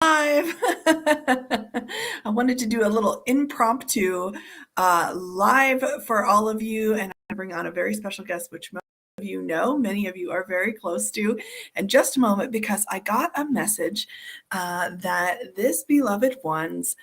Live. I wanted to do a little impromptu live for all of you, and I bring on a very special guest, which most of you know, many of you are very close to. In just a moment, because I got a message that this beloved one's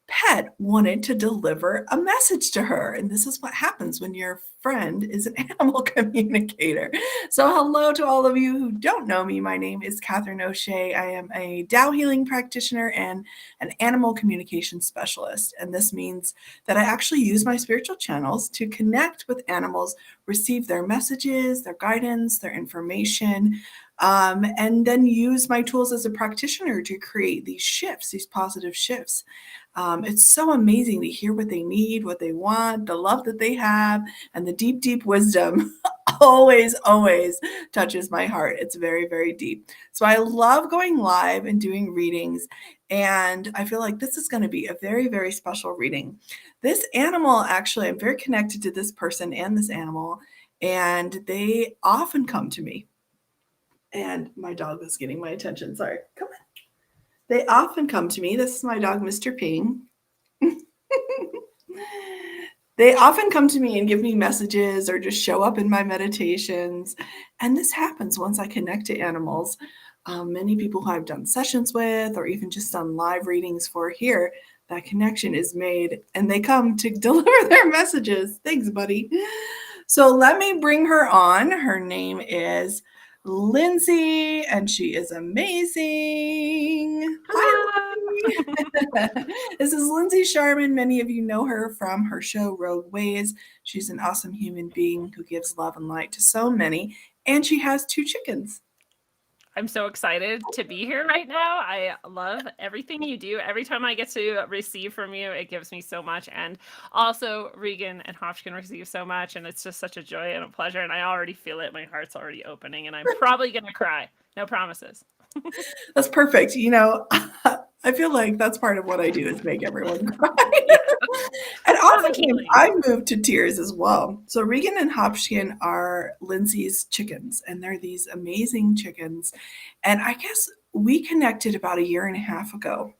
pet wanted to deliver a message to her. And this is what happens when your friend is an animal communicator. So, hello to all of you who don't know me. My name is Katherine O'Shea. I am a Tao healing practitioner and an animal communication specialist. And this means that I actually use my spiritual channels to connect with animals, receive their messages, their guidance, their information, and then use my tools as a practitioner to create these shifts, these positive shifts. It's so amazing to hear what they need, what they want, the love that they have, and the deep, deep wisdom always, always touches my heart. It's very, very deep. So I love going live and doing readings. And I feel like this is going to be a very, very special reading. This animal, actually, I'm very connected to this person and this animal, and they often come to me. And my dog is getting my attention. Sorry. Come on. They often come to me. This is my dog, Mr. Ping. They often come to me and give me messages or just show up in my meditations. And this happens once I connect to animals. Many people who I've done sessions with or even just done live readings for here, that connection is made and they come to deliver their messages. Thanks, buddy. So let me bring her on. Her name is Lindsay, and she is amazing. Hi, Lindsay. This is Lindsay Sharman. Many of you know her from her show Rogue Ways. She's an awesome human being who gives love and light to so many, and she has 2 chickens. I'm so excited to be here right now. I love everything you do. Every time I get to receive from you, it gives me so much. And also, Regan and Hopkins receive so much. And it's just such a joy and a pleasure. And I already feel it. My heart's already opening. And I'm probably going to cry. No promises. That's perfect. I feel like that's part of what I do is make everyone cry. Yeah. And Perfect oftentimes healing. I move to tears as well. So Regan and Hopkins are Lindsay's chickens, and they're these amazing chickens. And I guess we connected about a year and a half ago.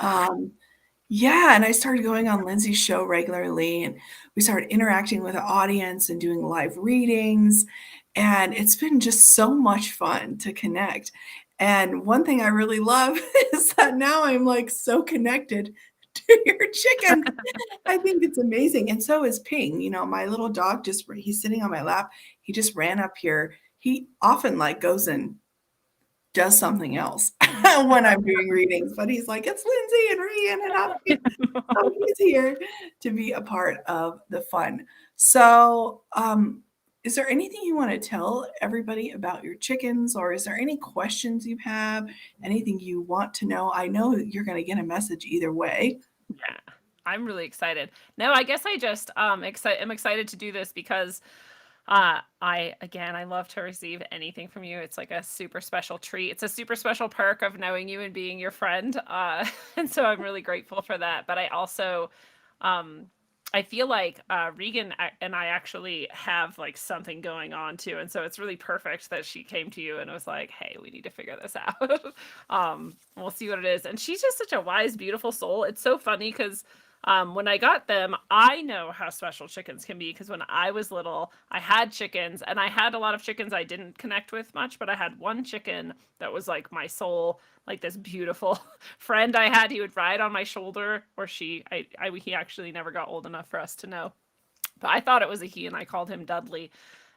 Um, yeah, and I started going on Lindsay's show regularly, and we started interacting with the audience and doing live readings. And it's been just so much fun to connect. And one thing I really love is that now I'm like so connected to your chicken. I think it's amazing. And so is Ping. My little dog he's sitting on my lap. He just ran up here. He often like goes and does something else when I'm doing readings, but he's like, it's Lindsay and Ryan and he's here to be a part of the fun. So, is there anything you want to tell everybody about your chickens, or is there any questions you have, anything you want to know? I know you're going to get a message either way. Yeah. I'm really excited. No, I guess I just am excited to do this because I love to receive anything from you. It's like a super special treat. It's a super special perk of knowing you and being your friend. And so I'm really grateful for that. But I also, um, I feel like Regan and I actually have like something going on too. And so it's really perfect that she came to you and was like, hey, we need to figure this out. We'll see what it is. And she's just such a wise, beautiful soul. It's so funny because when I got them, I know how special chickens can be because when I was little, I had chickens and I had a lot of chickens I didn't connect with much, but I had one chicken that was like my soul, like this beautiful friend I had. He would ride on my shoulder, or she. He actually never got old enough for us to know, but I thought it was a he, and I called him Dudley.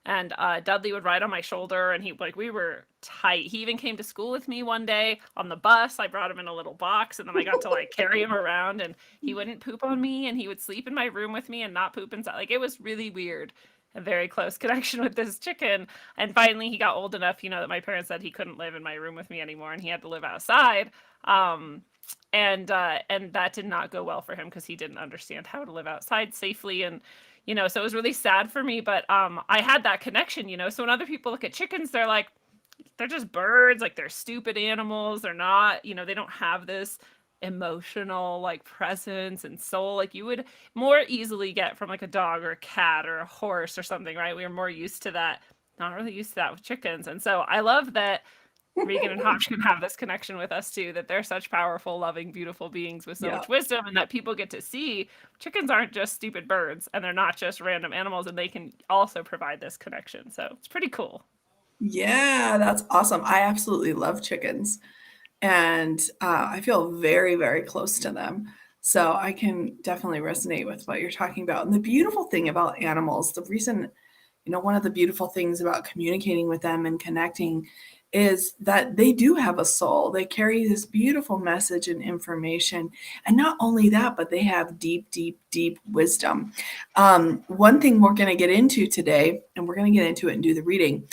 And Dudley would ride on my shoulder, and we were tight. He even came to school with me one day on the bus. I brought him in a little box, and then I got to like carry him around, and he wouldn't poop on me, and he would sleep in my room with me and not poop inside. Like it was really weird. A very close connection with this chicken. And finally, he got old enough, that my parents said he couldn't live in my room with me anymore, and he had to live outside. Um, and that did not go well for him because he didn't understand how to live outside safely. And so it was really sad for me, but I had that connection. So when other people look at chickens, they're like, they're just birds, like they're stupid animals. They're not, they don't have this emotional like presence and soul like you would more easily get from like a dog or a cat or a horse or something, right? We are more used to that. Not really used to that with chickens. And so I love that Regan and Hotch can have this connection with us too, that they're such powerful, loving, beautiful beings with so Yeah. much wisdom, and that people get to see chickens aren't just stupid birds and they're not just random animals, and they can also provide this connection. So it's pretty cool. Yeah, that's awesome. I absolutely love chickens. And I feel very, very close to them. So I can definitely resonate with what you're talking about. And the beautiful thing about animals, the reason, one of the beautiful things about communicating with them and connecting is that they do have a soul. They carry this beautiful message and information. And not only that, but they have deep, deep, deep wisdom. One thing we're going to get into today, and we're going to get into it and do the reading,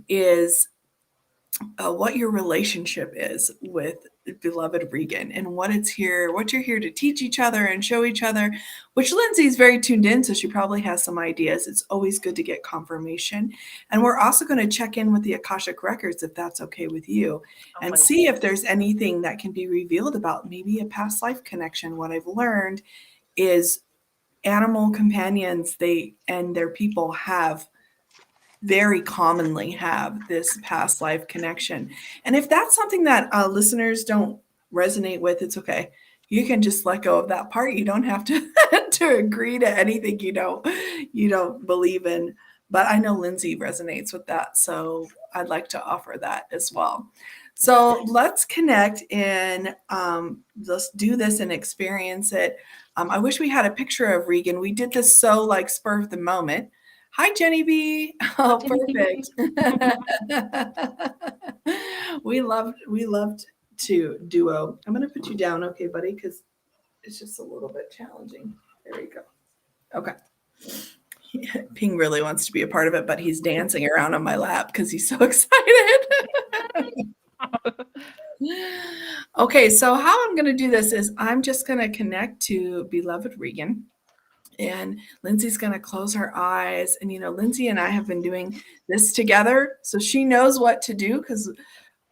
is what your relationship is with beloved Regan and what you're here to teach each other and show each other, which Lindsay's very tuned in, so she probably has some ideas. It's always good to get confirmation. And we're also going to check in with the Akashic Records, if that's okay with you, and Always. see if there's anything that can be revealed about maybe a past life connection. What I've learned is animal companions, they and their people very commonly have this past life connection. And if that's something that listeners don't resonate with, it's okay. You can just let go of that part. You don't have to to agree to anything you don't believe in. But I know Lindsay resonates with that, so I'd like to offer that as well. So let's connect and let's do this and experience it. I wish we had a picture of Regan. We did this so like spur of the moment. Hi, Jenny B. Oh, perfect. we loved to duo. I'm gonna put you down, okay, buddy, because it's just a little bit challenging. There we go. Okay. Ping really wants to be a part of it, but he's dancing around on my lap because he's so excited. Okay, so how I'm gonna do this is I'm just gonna connect to beloved Regan. And Lindsay's going to close her eyes. And, Lindsay and I have been doing this together. So she knows what to do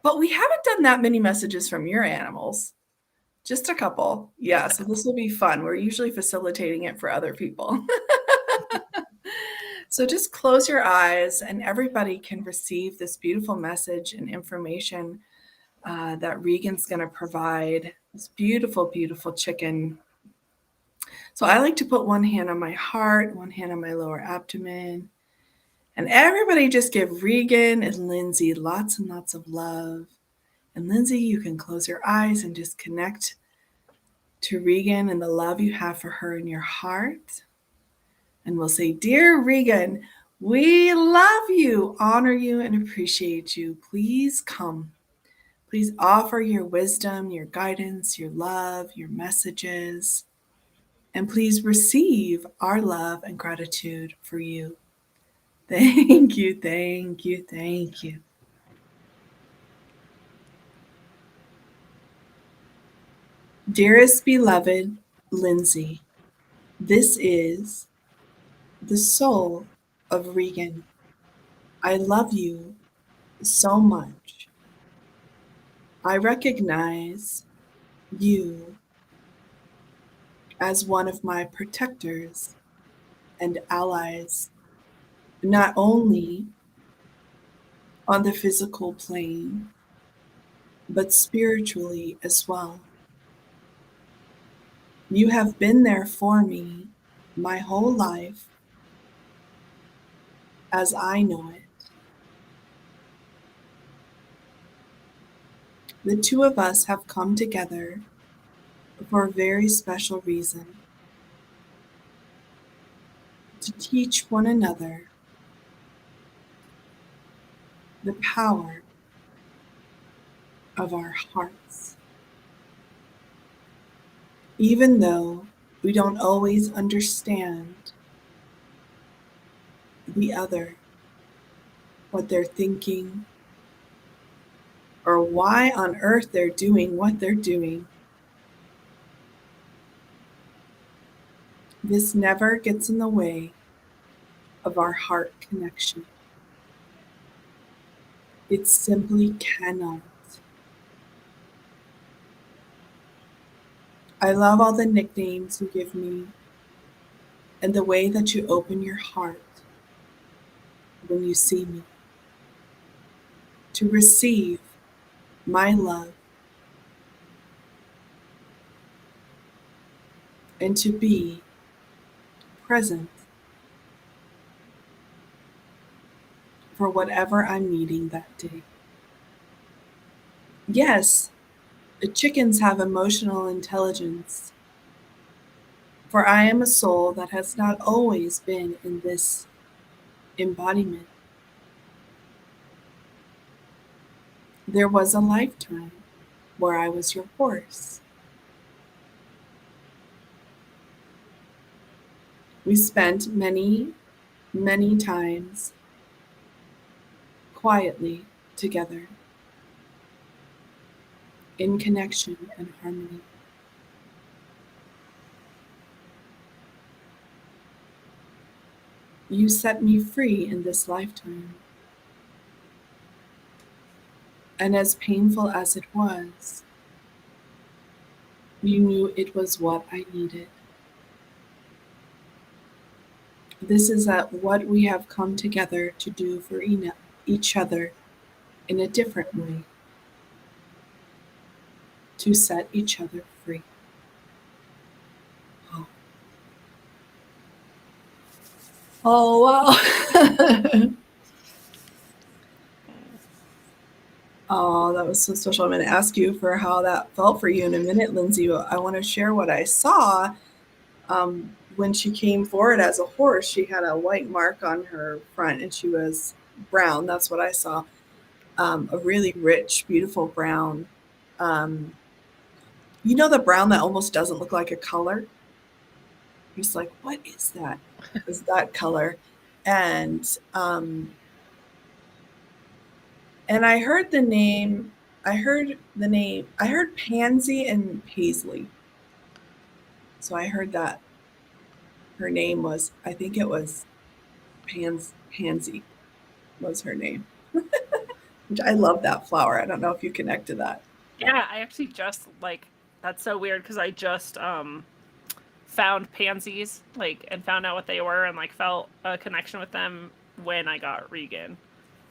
but we haven't done that many messages from your animals. Just a couple. Yeah. So this will be fun. We're usually facilitating it for other people. So just close your eyes and everybody can receive this beautiful message and information that Regan's going to provide. This beautiful, beautiful chicken. So I like to put one hand on my heart, one hand on my lower abdomen. And everybody just give Regan and Lindsay lots and lots of love. And Lindsay, you can close your eyes and just connect to Regan and the love you have for her in your heart. And we'll say, Dear Regan, we love you, honor you, and appreciate you. Please come. Please offer your wisdom, your guidance, your love, your messages. And please receive our love and gratitude for you. Thank you, thank you, thank you. Dearest beloved Lindsay, this is the soul of Regan. I love you so much. I recognize you as one of my protectors and allies, not only on the physical plane, but spiritually as well. You have been there for me my whole life as I know it. The two of us have come together for a very special reason, to teach one another the power of our hearts. Even though we don't always understand the other, what they're thinking, or why on earth they're doing what they're doing, this never gets in the way of our heart connection. It simply cannot. I love all the nicknames you give me and the way that you open your heart when you see me, to receive my love, and to be present for whatever I'm needing that day. Yes, chickens have emotional intelligence, for I am a soul that has not always been in this embodiment. There was a lifetime where I was your horse. We spent many, many times quietly together in connection and harmony. You set me free in this lifetime, and as painful as it was, you knew it was what I needed. This is what we have come together to do for each other in a different way, to set each other free. Oh, oh wow. Oh, that was so special. I'm going to ask you for how that felt for you in a minute, Lindsay. I want to share what I saw. When she came forward as a horse, she had a white mark on her front and she was brown. That's what I saw. A really rich, beautiful brown. Um, you know, the brown that almost doesn't look like a color? You're just like, what is that? Is that color? And and I heard the name. I heard Pansy and Paisley. So I heard that her name was. I think it was Pansy was her name. Which I love that flower. I don't know if you connect to that. Yeah, I actually just like that's so weird because I just found pansies like and found out what they were and like felt a connection with them when I got Regan.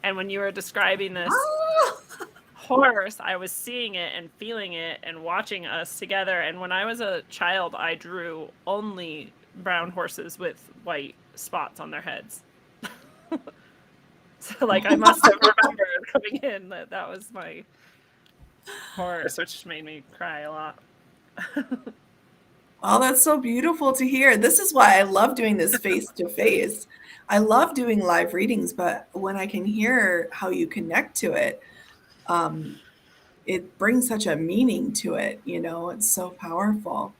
And when you were describing this Ah! horse, I was seeing it and feeling it and watching us together. And when I was a child, I drew only brown horses with white spots on their heads. So like I must have remembered coming in that that was my horse, which made me cry a lot. Oh, that's so beautiful to hear. This is why I love doing this face to face. I love doing live readings, but when I can hear how you connect to it, um, it brings such a meaning to it. You know, it's so powerful.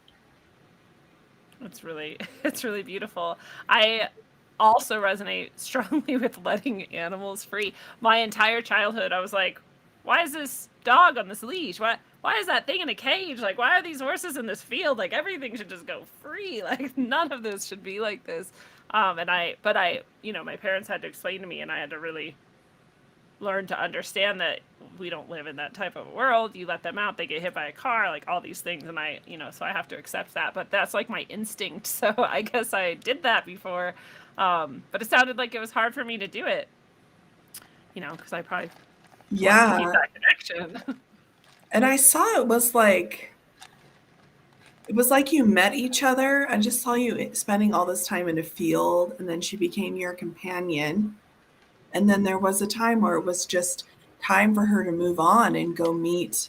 It's really it's really beautiful. I also resonate strongly with letting animals free. My entire childhood I was like, why is this dog on this leash? Why is that thing in a cage? Like why are these horses in this field? Like everything should just go free. Like none of this should be like this. And I, you know, my parents had to explain to me and I had to really learn to understand that we don't live in that type of world. You let them out, they get hit by a car, like all these things. And I, you know, so I have to accept that. But that's like my instinct. So I guess I did that before. But it sounded like it was hard for me to do it, you know, because I probably wanted to keep Yeah. that connection. And I saw it was like you met each other. I just saw you spending all this time in a field, and then she became your companion. And then there was a time where it was just time for her to move on and go meet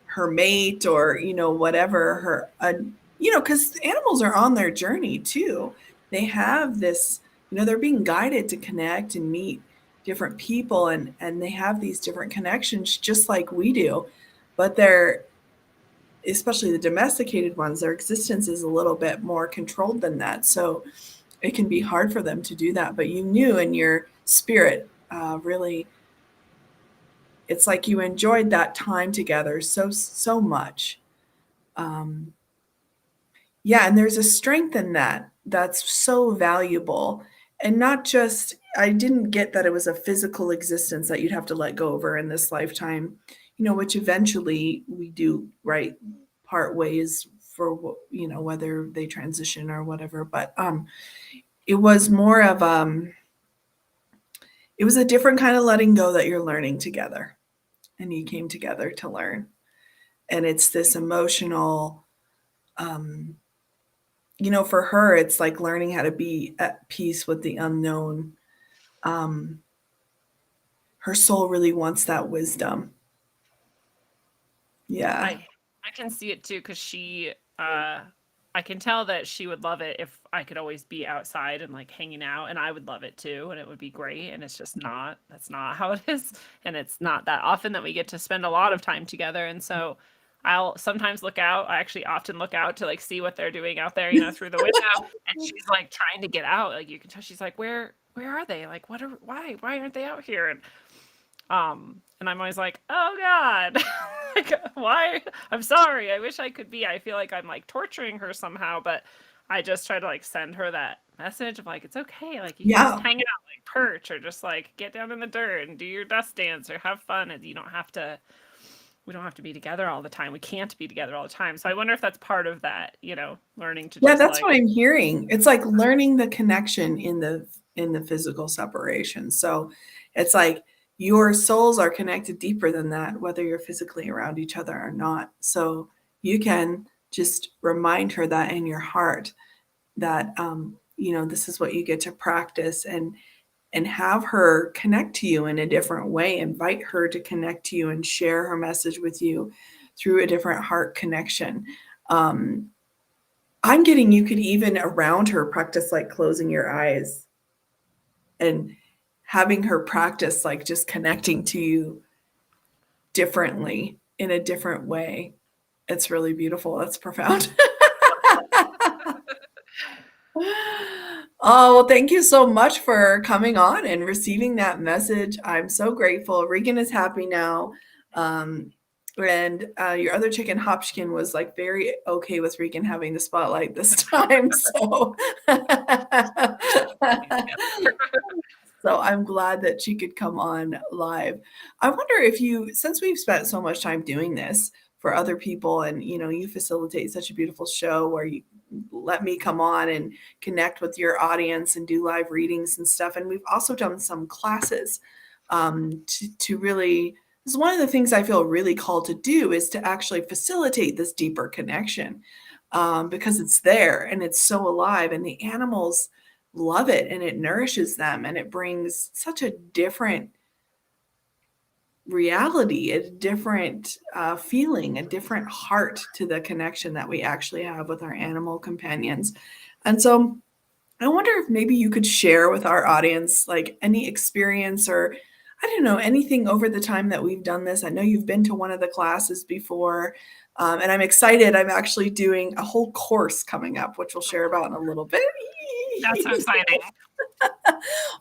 her mate or, you know, whatever her, you know, because animals are on their journey too. They have this, you know, they're being guided to connect and meet different people, and they have these different connections just like we do. But they're, especially the domesticated ones, their existence is a little bit more controlled than that. So it can be hard for them to do that. But you knew in your spirit, really, it's like you enjoyed that time together so much. Um, yeah, and there's a strength in that that's so valuable. And not just, I didn't get that it was a physical existence that you'd have to let go over in this lifetime, you know, which eventually we do, right? Part ways for, you know, whether they transition or whatever. But it was more of, it was a different kind of letting go that you're learning together, and you came together to learn. And it's this emotional, um, for her, it's like learning how to be at peace with the unknown. Um, her soul really wants that wisdom. Yeah. I can see it too because I can tell that she would love it if I could always be outside and like hanging out, and I would love it too, and it would be great. And it's just not, that's not how it is. And it's not that often that we get to spend a lot of time together. And so I'll sometimes look out. I actually often look out to like see what they're doing out there, through the window. And she's like trying to get out. Like you can tell she's like, where are they? Like, why aren't they out here? And I'm always like, oh God, like, why? I'm sorry. I wish I could be. I feel like I'm like torturing her somehow, but I just try to like send her that message of like, it's okay. Like you can just Yeah. hang out, like perch, or just like get down in the dirt and do your dust dance or have fun. And you don't have to, we don't have to be together all the time. We can't be together all the time. So I wonder if that's part of that, learning to Yeah, just that's like, what I'm hearing. It's like learning the connection in the physical separation. So it's like your souls are connected deeper than that, whether you're physically around each other or not. So you can just remind her that in your heart that this is what you get to practice, and have her connect to you in a different way. Invite her to connect to you and share her message with you through a different heart connection. Um, I'm getting you could even around her practice like closing your eyes and having her practice like just connecting to you differently in a different way. It's really beautiful. That's profound. Oh, well, thank you so much for coming on and receiving that message. I'm so grateful. Regan is happy now. Um, and your other chicken, Hopskin, was like very okay with Regan having the spotlight this time. So, so I'm glad that she could come on live. I wonder if you, since we've spent so much time doing this for other people, and you facilitate such a beautiful show where you let me come on and connect with your audience and do live readings and stuff. And we've also done some classes to really, this is one of the things I feel really called to do, is to actually facilitate this deeper connection, because it's there and it's so alive, and the animals love it, and it nourishes them, and it brings such a different reality, a different feeling, a different heart to the connection that we actually have with our animal companions. And so I wonder if maybe you could share with our audience like any experience, or I don't know, anything over the time that we've done this. I know you've been to one of the classes before, and I'm excited. I'm actually doing a whole course coming up, which we'll share about in a little bit. that's so exciting.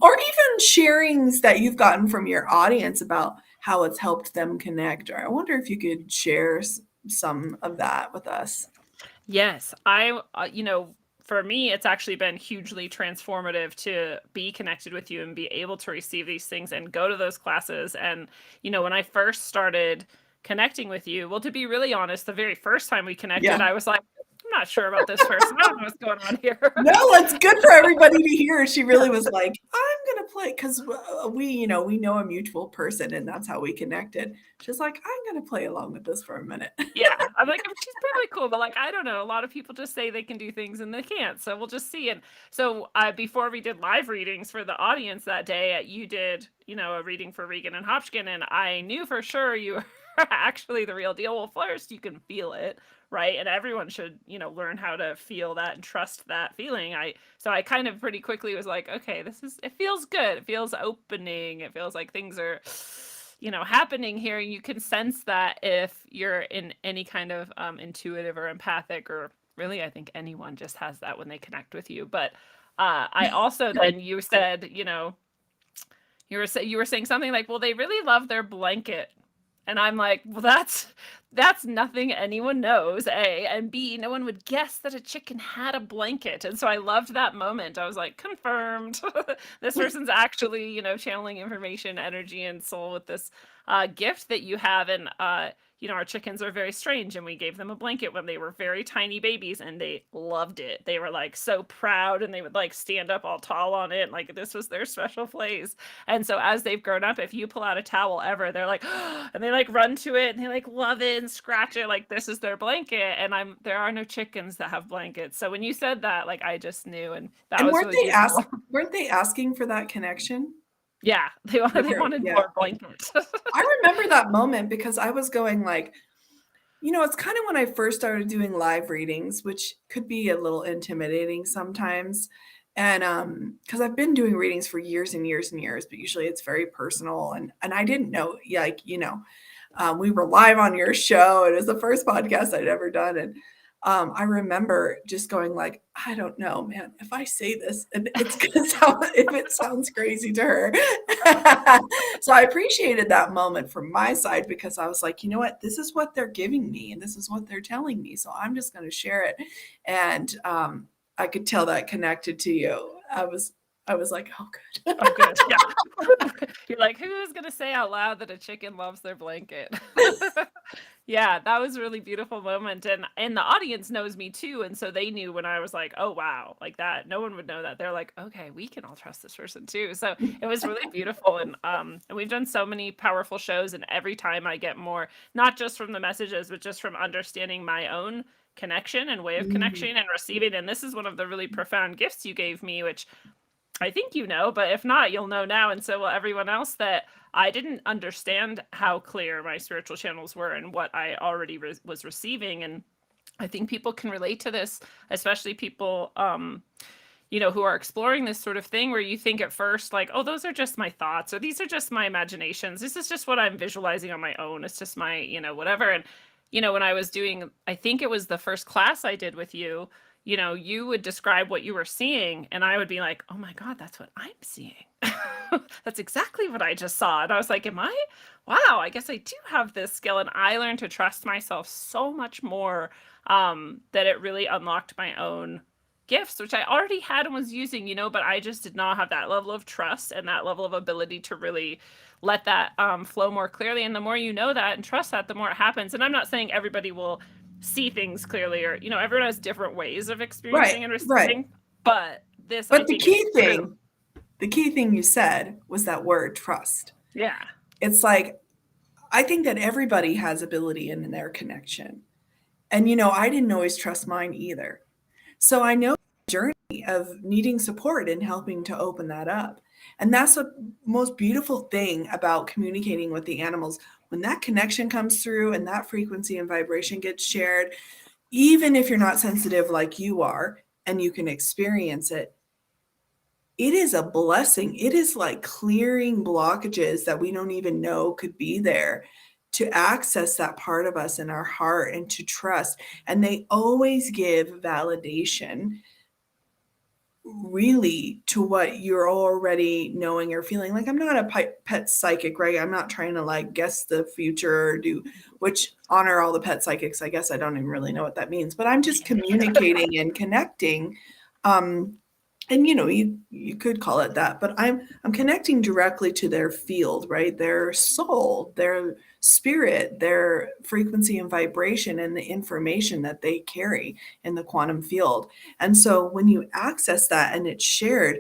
Or even sharings that you've gotten from your audience about how it's helped them connect. Or I wonder if you could share some of that with us. Yes, for me, it's actually been hugely transformative to be connected with you and be able to receive these things and go to those classes. And, when I first started connecting with you, well, to be really honest, the very first time we connected, Yeah. I was like, I'm not sure about this person. I don't know what's going on here. No, it's good for everybody to hear. She really was like, I'm going to play, because we know a mutual person, and that's how we connected. She's like, I'm going to play along with this for a minute. Yeah, I'm like, she's probably cool, but like, I don't know. A lot of people just say they can do things and they can't. So we'll just see. And so before we did live readings for the audience that day, you did, a reading for Regan and Hopkins, and I knew for sure you were actually the real deal. Well, first you can feel it, right? And everyone should, learn how to feel that and trust that feeling. So I kind of pretty quickly was like, okay, it feels good. It feels opening. It feels like things are happening here. You can sense that if you're in any kind of intuitive or empathic, or really, I think anyone just has that when they connect with you. But I also, then you said, you were saying something like, well, they really love their blanket. And I'm like, well, that's nothing anyone knows, A, and B, no one would guess that a chicken had a blanket. And so I loved that moment. I was like, confirmed. This person's actually, channeling information, energy, and soul with this gift that you have. And our chickens are very strange, and we gave them a blanket when they were very tiny babies, and they loved it. They were like so proud, and they would like stand up all tall on it, like this was their special place. And so as they've grown up, if you pull out a towel ever, they're like, and they like run to it, and they like love it and scratch it, like this is their blanket. And there are no chickens that have blankets. So when you said that, like I just knew, and that And was really beautiful. weren't they asking for that connection? Yeah, they wanted Yeah. more blankets. I remember that moment because I was going like, it's kind of when I first started doing live readings, which could be a little intimidating sometimes. And because I've been doing readings for years and years and years, but usually it's very personal. And I didn't know, like, we were live on your show. It was the first podcast I'd ever done. And I remember just going like, I don't know, man, if I say this, and it's gonna sound, if it sounds crazy to her. So I appreciated that moment from my side because I was like, you know what, this is what they're giving me and this is what they're telling me. So I'm just going to share it. And I could tell that connected to you. I was like, oh, good. Oh, good. Yeah. You're like, who is going to say out loud that a chicken loves their blanket? Yeah, that was a really beautiful moment. And the audience knows me too. And so they knew when I was like, oh, wow, like that. No one would know that. They're like, okay, we can all trust this person too. So it was really beautiful. And we've done so many powerful shows. And every time I get more, not just from the messages, but just from understanding my own connection and way of connection and receiving. And this is one of the really profound gifts you gave me, which I think you know, but if not, you'll know now. And so will everyone else, that I didn't understand how clear my spiritual channels were and what I already was receiving. And I think people can relate to this, especially people, who are exploring this sort of thing where you think at first like, oh, those are just my thoughts, or these are just my imaginations. This is just what I'm visualizing on my own. It's just my, whatever. And, when I was doing, I think it was the first class I did with you, you would describe what you were seeing, and I would be like, oh my God, that's what I'm seeing. That's exactly what I just saw. And I was like, wow, I guess I do have this skill. And I learned to trust myself so much more, that it really unlocked my own gifts, which I already had and was using, but I just did not have that level of trust and that level of ability to really let that flow more clearly. And the more you know that and trust that, the more it happens. And I'm not saying everybody will see things clearly, or everyone has different ways of experiencing and receiving, but this, but I think, the key thing you said was that word trust. Yeah, it's like, I think that everybody has ability in their connection, and I didn't always trust mine either. So I know the journey of needing support and helping to open that up. And that's the most beautiful thing about communicating with the animals. When that connection comes through and that frequency and vibration gets shared, even if you're not sensitive like you are and you can experience it, it is a blessing. It is like clearing blockages that we don't even know could be there, to access that part of us in our heart and to trust. And they always give validation really to what you're already knowing or feeling. Like, I'm not a pet psychic, right? I'm not trying to like guess the future or which, honor all the pet psychics. I guess I don't even really know what that means, but I'm just communicating and connecting. And you could call it that, but I'm connecting directly to their field, right? Their soul, their spirit, their frequency and vibration, and the information that they carry in the quantum field. And so when you access that and it's shared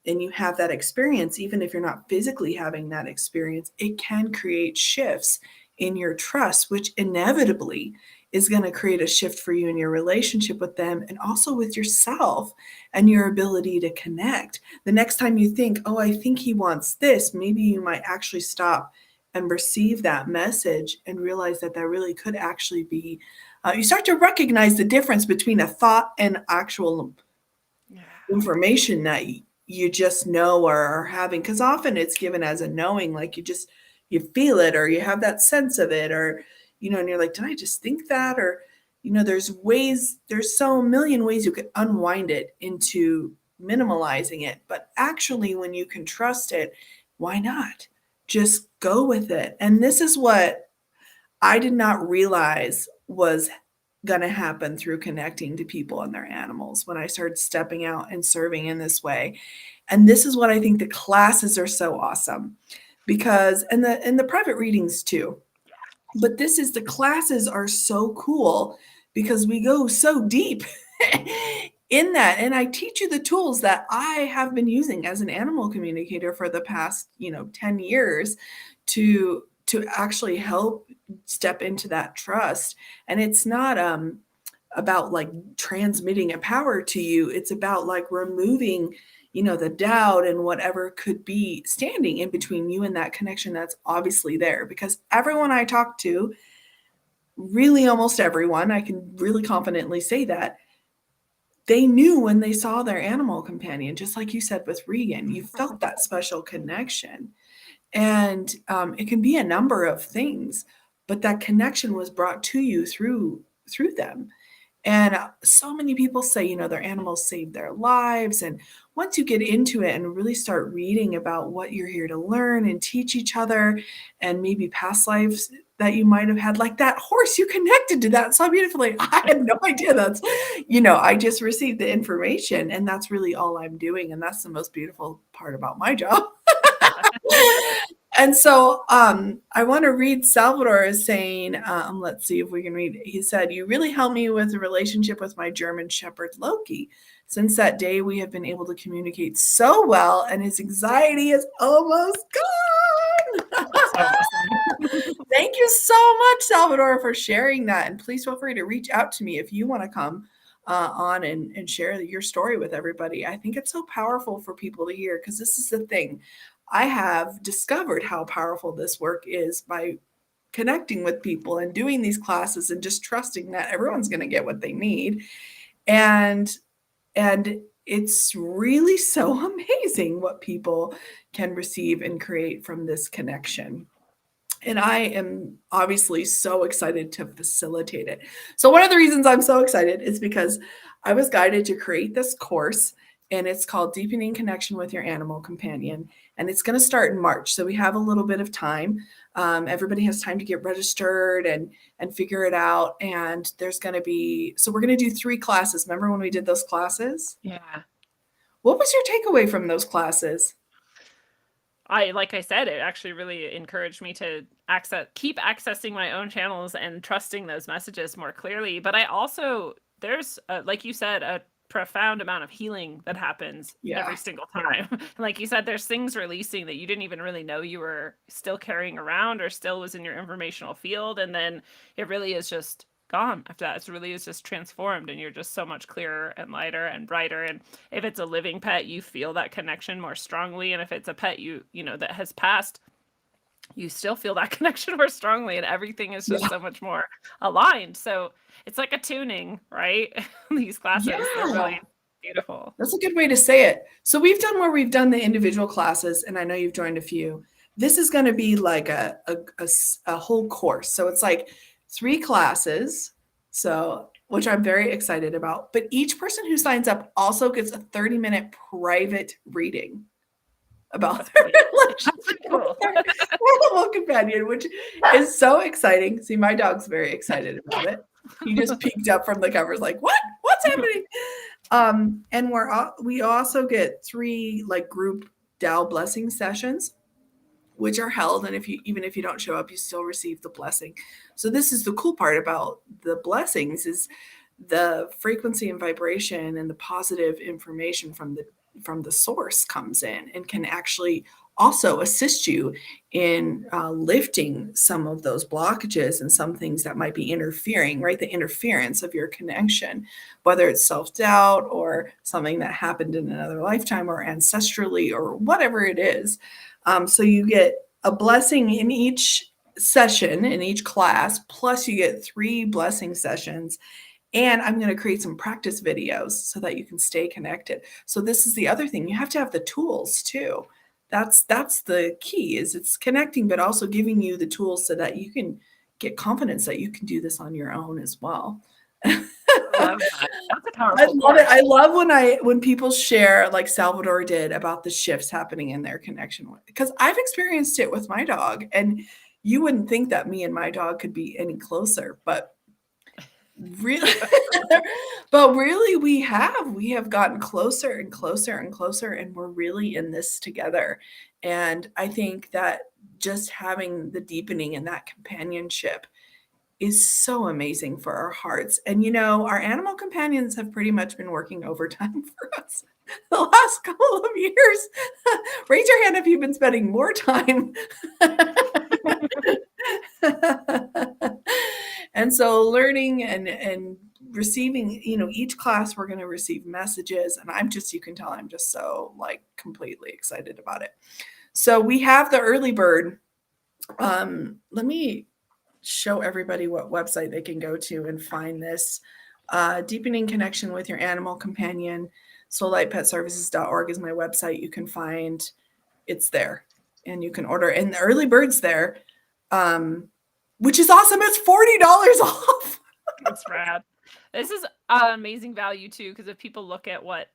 and you have that experience, even if you're not physically having that experience, it can create shifts in your trust, which inevitably is going to create a shift for you in your relationship with them, and also with yourself and your ability to connect. The next time you think, oh, I think he wants this, maybe you might actually stop and receive that message and realize that that really could actually be, you start to recognize the difference between a thought and actual information that you just know or are having. Because often it's given as a knowing, like you feel it, or you have that sense of it, or and you're like, did I just think that? Or, there's so a million ways you could unwind it into minimalizing it. But actually, when you can trust it, why not? Just go with it. And this is what I did not realize was going to happen through connecting to people and their animals when I started stepping out and serving in this way. And this is what I think the classes are so awesome, because, and the private readings too. But the classes are so cool because we go so deep in that. And I teach you the tools that I have been using as an animal communicator for the past, 10 years to actually help step into that trust. And it's not about like transmitting a power to you. It's about like removing, the doubt and whatever could be standing in between you and that connection that's obviously there. Because everyone I talk to, really almost everyone, I can really confidently say that, they knew when they saw their animal companion, just like you said with Regan, you felt that special connection. And it can be a number of things, but that connection was brought to you through them. And so many people say, their animals saved their lives. And once you get into it and really start reading about what you're here to learn and teach each other, and maybe past lives that you might have had, like that horse, you connected to that so beautifully. I had no idea that's, I just received the information, and that's really all I'm doing. And that's the most beautiful part about my job. And so I want to read. Salvador is saying, let's see if we can read it. He said, "You really helped me with the relationship with my German Shepherd, Loki. Since that day, we have been able to communicate so well, and his anxiety is almost gone." That's so awesome. Thank you so much, Salvador, for sharing that. And please feel free to reach out to me if you want to come on and share your story with everybody. I think it's so powerful for people to hear, because this is the thing. I have discovered how powerful this work is by connecting with people and doing these classes and just trusting that everyone's going to get what they need. And it's really so amazing what people can receive and create from this connection. And I am obviously so excited to facilitate it. So one of the reasons I'm so excited is because I was guided to create this course, and it's called Deepening Connection with Your Animal Companion. And it's going to start in March. So we have a little bit of time. Everybody has time to get registered and figure it out. And there's going to be, so we're going to do 3 classes. Remember when we did those classes? Yeah. What was your takeaway from those classes? Like I said, it actually really encouraged me to keep accessing my own channels and trusting those messages more clearly. But I also, there's, like you said, a profound amount of healing that happens every single time. And like you said, there's things releasing that you didn't even really know you were still carrying around or still was in your informational field. And then it really is just gone after that. It really is just transformed, and you're just so much clearer and lighter and brighter. And if it's a living pet, you feel that connection more strongly. And if it's a pet that has passed, you still feel that connection more strongly, and everything is just so much more aligned. So it's like a tuning, right? These classes, they're really beautiful. That's a good way to say it. So we've done the individual classes, and I know you've joined a few. This is going to be like a whole course. So it's like 3 classes, so which I'm very excited about. But each person who signs up also gets a 30-minute private reading about their relationship with their animal companion, which is so exciting. See, my dog's very excited about it. He just peeked up from the covers like, what? What's happening? And we also get 3 like group Tao blessing sessions, which are held, and even if you don't show up, you still receive the blessing. So this is the cool part about the blessings, is the frequency and vibration and the positive information from the source comes in and can actually also assist you in lifting some of those blockages and some things that might be interfering, right? The interference of your connection, whether it's self-doubt or something that happened in another lifetime or ancestrally or whatever it is. So you get a blessing in each session, in each class, plus you get 3 blessing sessions. And I'm going to create some practice videos so that you can stay connected. So this is the other thing. You have to have the tools too. That's the key, is it's connecting, but also giving you the tools so that you can get confidence that you can do this on your own as well. I love that. That's a powerful I love part. it. I love when people share, like Salvador did, about the shifts happening in their connection, because I've experienced it with my dog, and you wouldn't think that me and my dog could be any closer, but really we have gotten closer and closer and closer, and we're really in this together. And I think that just having the deepening and that companionship is so amazing for our hearts. And our animal companions have pretty much been working overtime for us the last couple of years. Raise your hand if you've been spending more time. And so learning and receiving, each class we're going to receive messages, and you can tell I'm just so like completely excited about it. So we have the early bird. Let me show everybody what website they can go to and find this. Deepening connection with your animal companion. soullightpetservices.org is my website. You can find it's there, and you can order. And the early bird's there, which is awesome. It's $40 off. That's rad. This is amazing value too, because if people look at what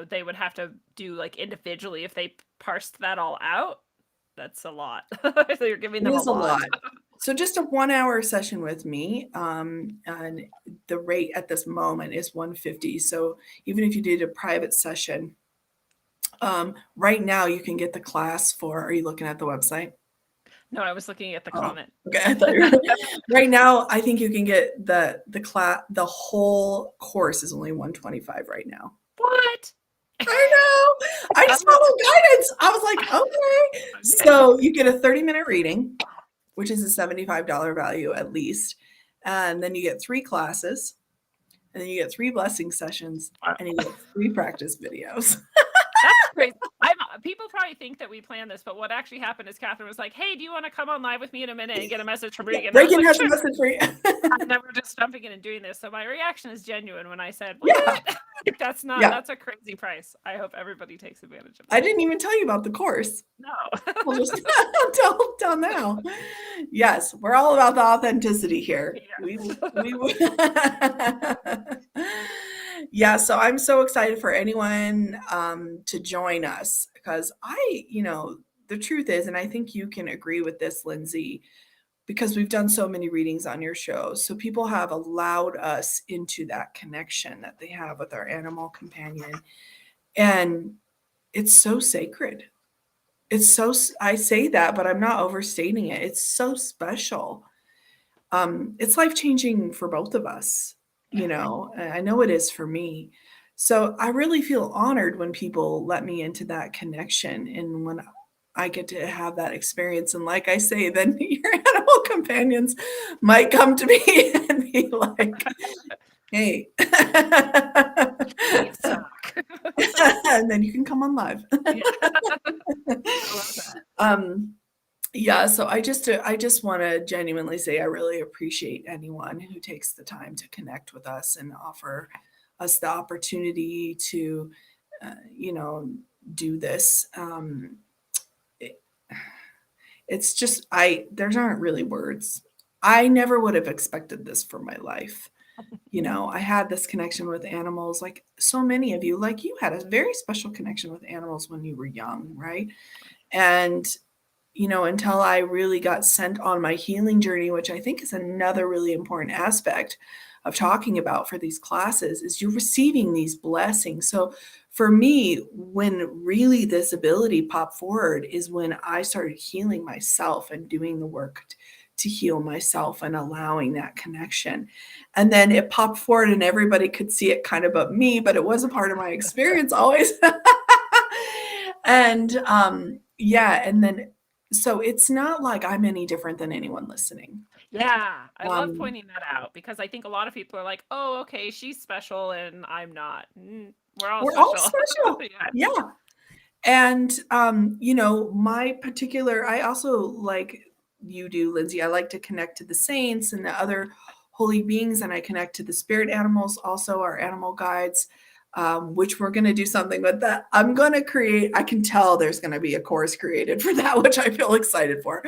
they would have to do like individually if they parsed that all out, that's a lot. So you're giving them a lot. So just a 1-hour session with me, and the rate at this moment is $150. So even if you did a private session, right now you can get the class for. Are you looking at the website? No, I was looking at the comment. Okay, I thought you were. Right now, I think you can get the class. The whole course is only $125 right now. What? I know. I just follow guidance. I was like, okay. So you get a 30-minute reading, which is a $75 value at least. And then you get 3 classes. And then you get 3 blessing sessions. And you get 3 practice videos. That's crazy. People probably think that we planned this, but what actually happened is Katherine was like, hey, do you want to come on live with me in a minute and get a message from Regan? Regan has a message for you. I'm never just jumping in and doing this. So my reaction is genuine when I said, what? Yeah. That's a crazy price. I hope everybody takes advantage of it. I didn't even tell you about the course. No. We'll just tell now. Yes, we're all about the authenticity here. Yeah, so I'm so excited for anyone to join us, because the truth is, and I think you can agree with this, Lindsay, because we've done so many readings on your show. So people have allowed us into that connection that they have with our animal companion. And it's so sacred. I say that, but I'm not overstating it. It's so special. It's life-changing for both of us. I know it is for me. So I really feel honored when people let me into that connection, and when I get to have that experience. And like I say, then your animal companions might come to me and be like, hey. You suck. And then you can come on live. Yeah. I love that. Yeah, so I just want to genuinely say I really appreciate anyone who takes the time to connect with us and offer us the opportunity to, do this. It's just, there aren't really words. I never would have expected this for my life. I had this connection with animals, like so many of you, like you had a very special connection with animals when you were young, right? And until I really got sent on my healing journey, which I think is another really important aspect of talking about for these classes, is you're receiving these blessings. So for me, when really this ability popped forward is when I started healing myself and doing the work to heal myself and allowing that connection. And then it popped forward and everybody could see it kind of but me, but it was a part of my experience always. And and then so it's not like I'm any different than anyone listening. Yeah, I love pointing that out, because I think a lot of people are like, oh, okay, she's special and I'm not. We're all special. Yeah. And, I also, like you do, Lindsay, I like to connect to the saints and the other holy beings, and I connect to the spirit animals, also our animal guides. Which we're going to do something with that. I'm going to create, I can tell there's going to be a course created for that, which I feel excited for.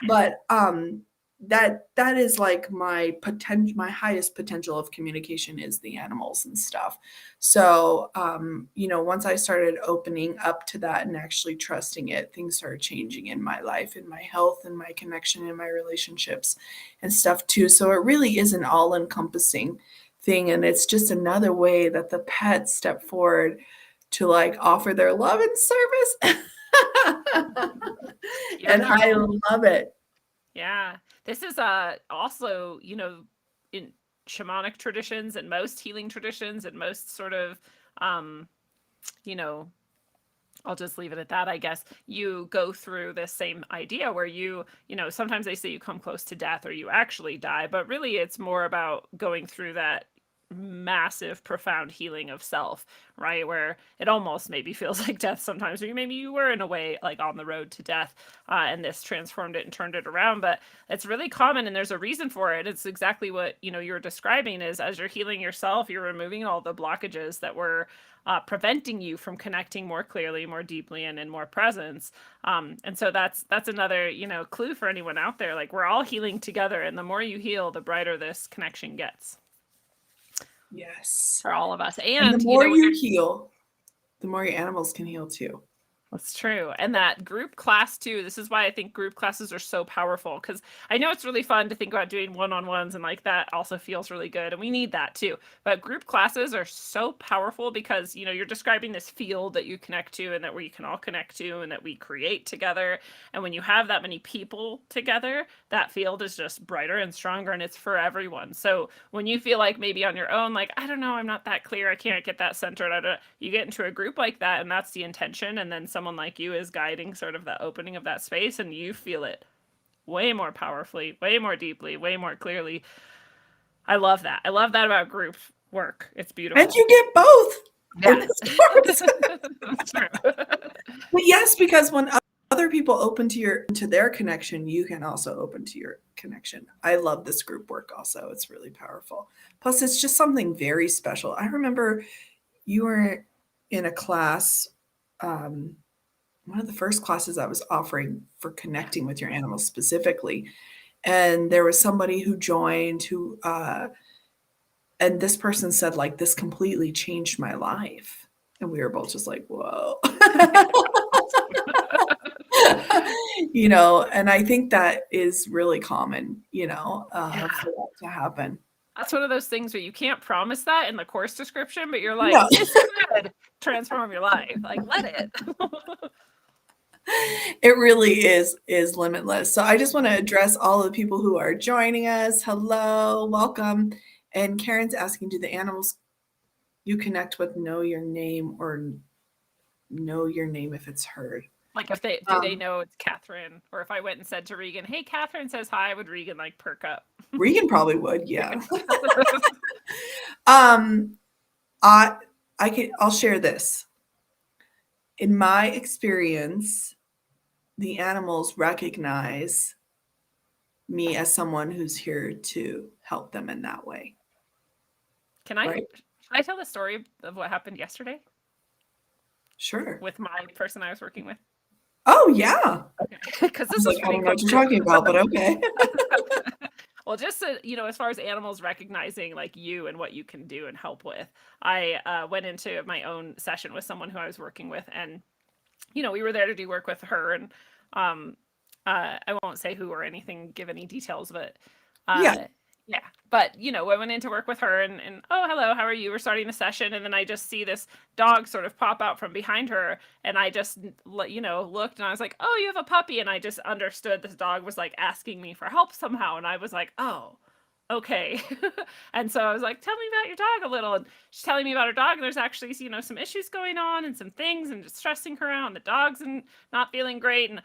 But that is like my highest potential of communication is the animals and stuff. So, once I started opening up to that and actually trusting it, things started changing in my life, in my health, and my connection, in my relationships and stuff too. So it really is an all-encompassing thing, and it's just another way that the pets step forward to like offer their love and service. And I Beautiful. love it. Yeah. This is also, in shamanic traditions and most healing traditions and most sort of um, you know, I'll just leave it at that, I guess. You go through this same idea where sometimes they say you come close to death or you actually die, but really it's more about going through that massive, profound healing of self, right? Where it almost maybe feels like death sometimes, or maybe you were in a way like on the road to death, and this transformed it and turned it around. But it's really common, and there's a reason for it. It's exactly what you're describing is as you're healing yourself, you're removing all the blockages that were preventing you from connecting more clearly, more deeply, and in more presence. And so that's another clue for anyone out there. Like we're all healing together, and the more you heal, the brighter this connection gets Yes. for all of us. And the And more you heal, the more your animals can heal too. that's true. And that group class too. This is why I think group classes are so powerful, because I know it's really fun to think about doing one-on-ones, and like that also feels really good, and we need that too. But group classes are so powerful because you're describing this field that you connect to and that we can all connect to and that we create together. And when you have that many people together, that field is just brighter and stronger, and it's for everyone. So when you feel like maybe on your own, like I don't know, I'm not that clear, I can't get that centered, you get into a group like that, and that's the intention, and then someone like you is guiding sort of the opening of that space, and you feel it way more powerfully, way more deeply, way more clearly. I love that. I love that about group work. It's beautiful. And you get both in Yeah. this course. That's true. But yes, because when other people open to their connection, you can also open to your connection. I love this group work also. It's really powerful. Plus, it's just something very special. I remember you were in a class, one of the first classes I was offering for connecting with your animals specifically. And there was somebody who joined and this person said, like, this completely changed my life. And we were both just like, whoa. And I think that is really common, Yeah. for that to happen. That's one of those things where you can't promise that in the course description, but you're like, No. this could transform your life. Like, let it. It really is limitless. So I just want to address all of the people who are joining us. Hello, welcome. And Karen's asking, do the animals you connect with know your name or know your name if it's heard? Like if they know it's Catherine, or if I went and said to Regan, "Hey, Catherine says hi," would Regan like perk up? Regan probably would, yeah. um, I'll share this. In my experience, the animals recognize me as someone who's here to help them in that way. Can I Right? should I tell the story of what happened yesterday Sure. with my person I was working with? Oh, yeah. Because I this was was like, I pretty don't know cool what you're too. talking about, but okay. Well, just as far as animals recognizing like you and what you can do and help with, I went into my own session with someone who I was working with, and we were there to do work with her, and um, I won't say who or anything, give any details, but Yeah. yeah. But I went in to work with her, and oh, hello, how are you? We're starting the session, and then I just see this dog sort of pop out from behind her, and I just looked, and I was like, oh, you have a puppy, and I just understood this dog was like asking me for help somehow, and I was like, oh. Okay. And so I was like, tell me about your dog a little. And she's telling me about her dog. And there's actually, some issues going on and some things and just stressing her out. And the dog's not feeling great. And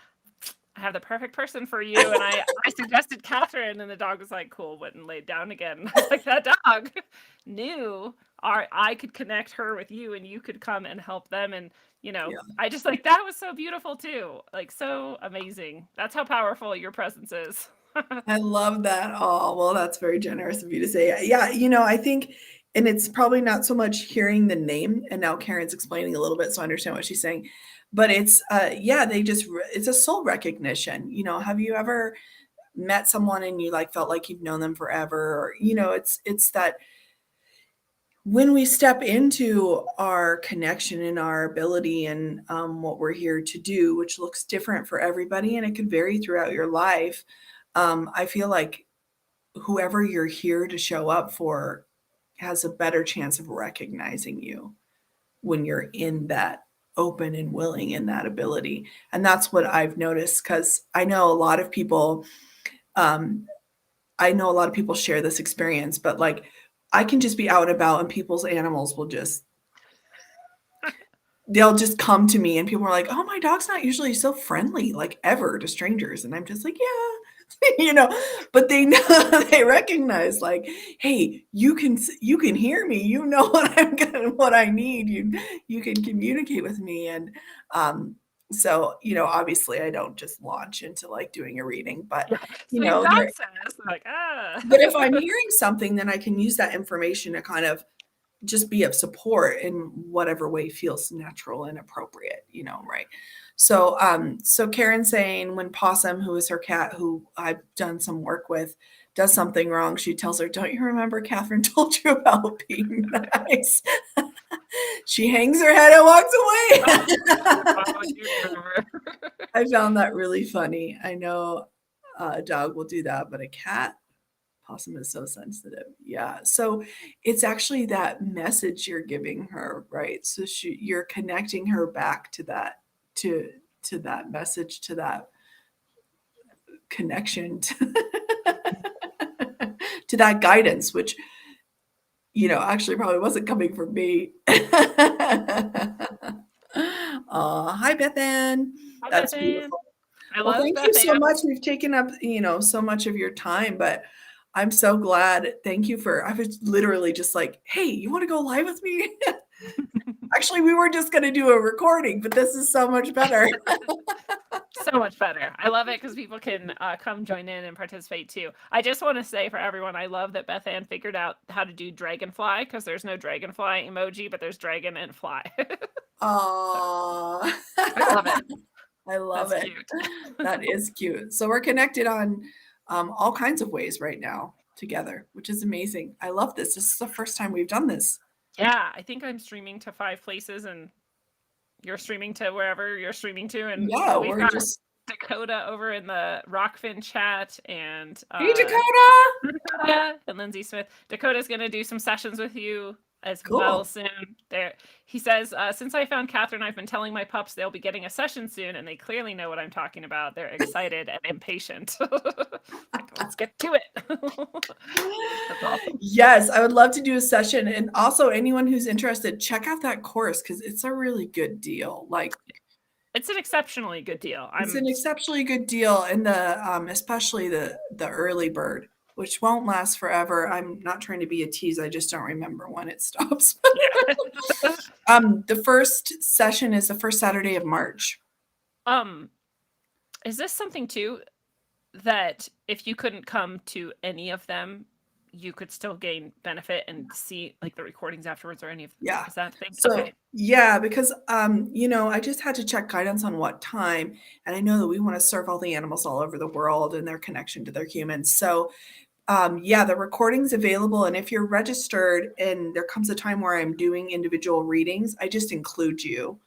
I have the perfect person for you. And I suggested Catherine, and the dog was like, cool, went and laid down again. And I was like, that dog knew I could connect her with you, and you could come and help them. And, Yeah. I just like, that was so beautiful too. Like, so amazing. That's how powerful your presence is. I love that. Oh, well, that's very generous of you to say. Yeah, I think, and it's probably not so much hearing the name, and now Karen's explaining a little bit, so I understand what she's saying. But it's, yeah, it's a soul recognition. Have you ever met someone and you like felt like you've known them forever? Or, it's that when we step into our connection and our ability and what we're here to do, which looks different for everybody, and it can vary throughout your life. I feel like whoever you're here to show up for has a better chance of recognizing you when you're in that open and willing in that ability. And that's what I've noticed, because I know a lot of people, share this experience, but like I can just be out and about and people's animals will they'll just come to me and people are like, "Oh, my dog's not usually so friendly, like ever to strangers." And I'm just like, "Yeah," but they know, they recognize like, "Hey, you can hear me. You know what I need. You can communicate with me." And so, obviously I don't just launch into like doing a reading, but Sweet there access. Like, but if I'm hearing something, then I can use that information to kind of just be of support in whatever way feels natural and appropriate, right? So Karen's saying when Possum, who is her cat, who I've done some work with, does something wrong, she tells her, "Don't you remember Catherine told you about being nice?" She hangs her head and walks away. I found that really funny. I know a dog will do that, but a cat, Possum is so sensitive. Yeah. So it's actually that message you're giving her, right? So you're connecting her back to that, to that message, to that connection, to that guidance, which, actually probably wasn't coming from me. Hi, Beth Ann. Hi, That's Beth Ann. beautiful. I Well, love thank you Beth so Ann. much. We've taken up, so much of your time, but I'm so glad. Thank you I was literally just like, "Hey, you want to go live with me?" Actually, we were just going to do a recording, but this is so much better. So much better. I love it because people can come join in and participate too. I just want to say for everyone, I love that Beth Ann figured out how to do dragonfly, because there's no dragonfly emoji, but there's dragon and fly. Aww. I love it. I love That's it. cute. That is cute. So we're connected on all kinds of ways right now together, which is amazing. I love this. This is the first time we've done this. Yeah, I think I'm streaming to 5 places and you're streaming to wherever you're streaming to. And Yeah, we've we're got just. Dakota over in the Rockfin chat and Hey, Dakota. Dakota and Lindsay Smith. Dakota's going to do some sessions with you as well Cool. soon. There, he says, since I found Catherine, I've been telling my pups they'll be getting a session soon, and they clearly know what I'm talking about. They're excited and impatient. Like, let's get to it. That's awesome. Yes, I would love to do a session. And also, anyone who's interested, check out that course because it's a really good deal. Like, it's an exceptionally good deal. It's an exceptionally good deal, and especially the early bird, which won't last forever. I'm not trying to be a tease. I just don't remember when it stops. Yeah. The first session is the first Saturday of March. Is this something too that if you couldn't come to any of them, you could still gain benefit and see like the recordings afterwards or any of Yeah. Is that thing? So Okay. yeah, because I just had to check guidance on what time, and I know that we want to serve all the animals all over the world and their connection to their humans. So yeah, the recording's available, and if you're registered and there comes a time where I'm doing individual readings, I just include you.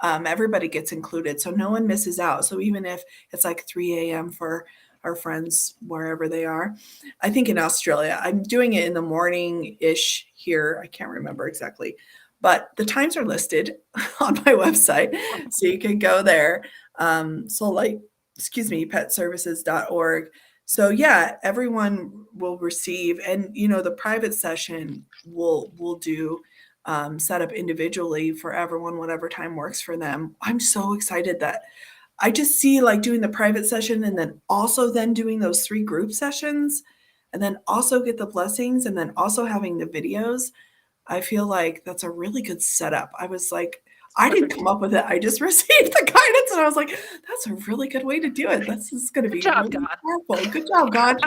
Everybody gets included, so no one misses out. So even if it's like 3 a.m. for our friends wherever they are, I think in Australia, I'm doing it in the morning-ish here. I can't remember exactly, but the times are listed on my website, so you can go there. Petservices.org. So yeah, everyone will receive, and the private session will do set up individually for everyone, whatever time works for them. I'm so excited that I just see like doing the private session and then also then doing those 3 group sessions and then also get the blessings and then also having the videos. I feel like that's a really good setup. I was like, I didn't come up with it. I just received the guidance and I was like, that's a really good way to do it. This is going to be job, really God. powerful. Good job, God.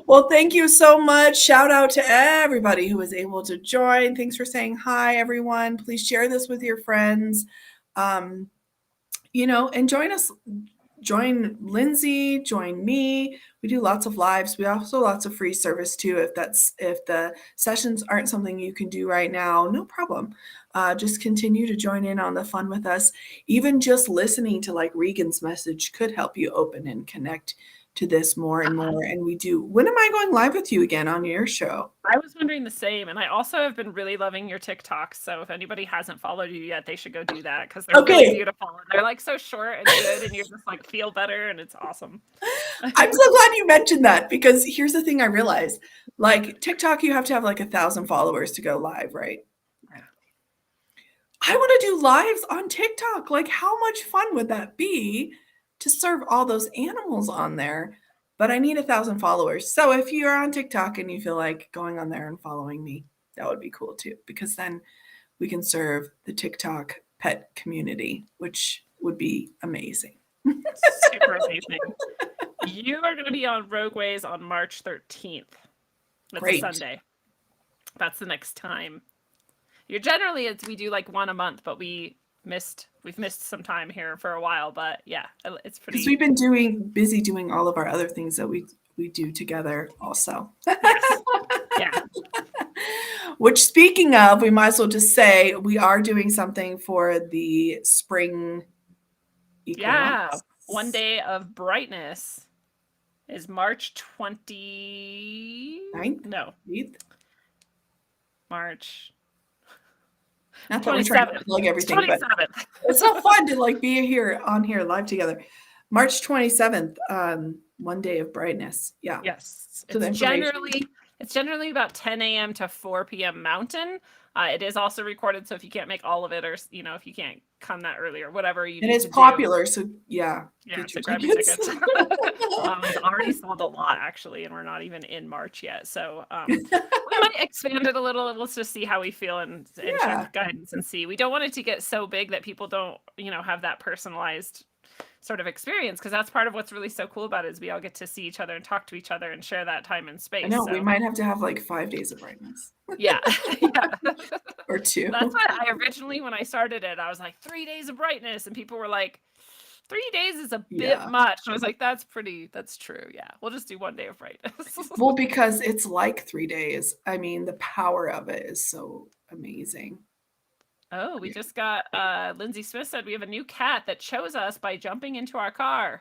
Well, thank you so much. Shout out to everybody who was able to join. Thanks for saying hi, everyone. Please share this with your friends. And join us. Join Lindsay, join me. We do lots of lives. We also lots of free service too. If the sessions aren't something you can do right now, no problem. Just continue to join in on the fun with us. Even just listening to like Regan's message could help you open and connect to this more and more. And when am I going live with you again on your show? I was wondering the same. And I also have been really loving your TikToks. So if anybody hasn't followed you yet, they should go do that because they're really beautiful. And they're like so short and good. And you just like feel better. And it's awesome. I'm so glad you mentioned that, because here's the thing I realized. Like TikTok, you have to have like 1,000 followers to go live, right? Yeah. I want to do lives on TikTok. Like, how much fun would that be to serve all those animals on there? But I need 1,000 followers. So if you're on TikTok and you feel like going on there and following me, that would be cool too, because then we can serve the TikTok pet community, which would be amazing. Super amazing. You are going to be on Rogueways on March 13th. It's a Sunday. That's the next time. You're generally we do like one a month, but we've missed some time here for a while. But yeah, it's pretty. Because we've been busy doing all of our other things that we do together also. Yes. Yeah. Which, speaking of, we might as well just say we are doing something for the spring equinox. Yeah. One day of brightness is March 29th? No. 8th? March. Not that we're trying to plug everything, but it's so fun to like be on here live together. March 27th, one day of brightness. Yeah. Yes. So it's generally about 10 a.m. to 4 p.m. Mountain. It is also recorded, so if you can't make all of it, or if you can't come that early or whatever you. And it's popular, so yeah. So grab your tickets. It's already sold a lot actually, and we're not even in March yet. So we might expand it a little. Let's just see how we feel and check guidance and see. We don't want it to get so big that people don't have that personalized sort of experience, because that's part of what's really so cool about it is we all get to see each other and talk to each other and share that time and space. I know, we might have to have like 5 days of brightness. Yeah. Or 2. That's why I originally, when I started it, I was like 3 days of brightness, and people were like, 3 days is a bit much. And I was like, that's true. Yeah, we'll just do 1 day of brightness. Well, because it's like 3 days. I mean, the power of it is so amazing. Oh, we just got Lindsay Smith said we have a new cat that chose us by jumping into our car.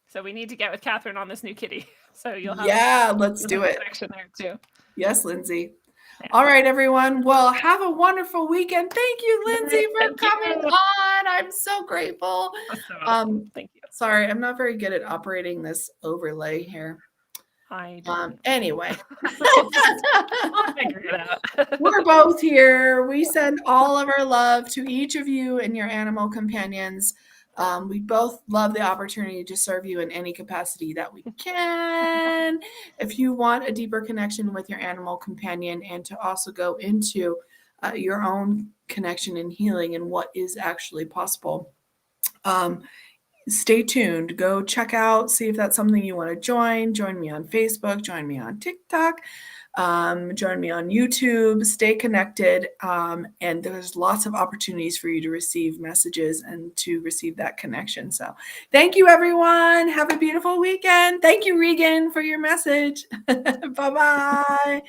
So we need to get with Catherine on this new kitty. So you'll have let's do it. Connection there too. Yes, Lindsay. Yeah. All right, everyone. Well, have a wonderful weekend. Thank you, Lindsay, for coming on. I'm so grateful. So awesome. Thank you. Sorry, I'm not very good at operating this overlay here. Anyway, I'll figure it out. We're both here. We send all of our love to each of you and your animal companions. We both love the opportunity to serve you in any capacity that we can. If you want a deeper connection with your animal companion and to also go into your own connection and healing and what is actually possible, stay tuned. Go check out, see if that's something you want to join. Join me on Facebook, join me on TikTok, join me on YouTube. Stay connected. And there's lots of opportunities for you to receive messages and to receive that connection. So thank you, everyone. Have a beautiful weekend. Thank you, Regan, for your message. Bye-bye.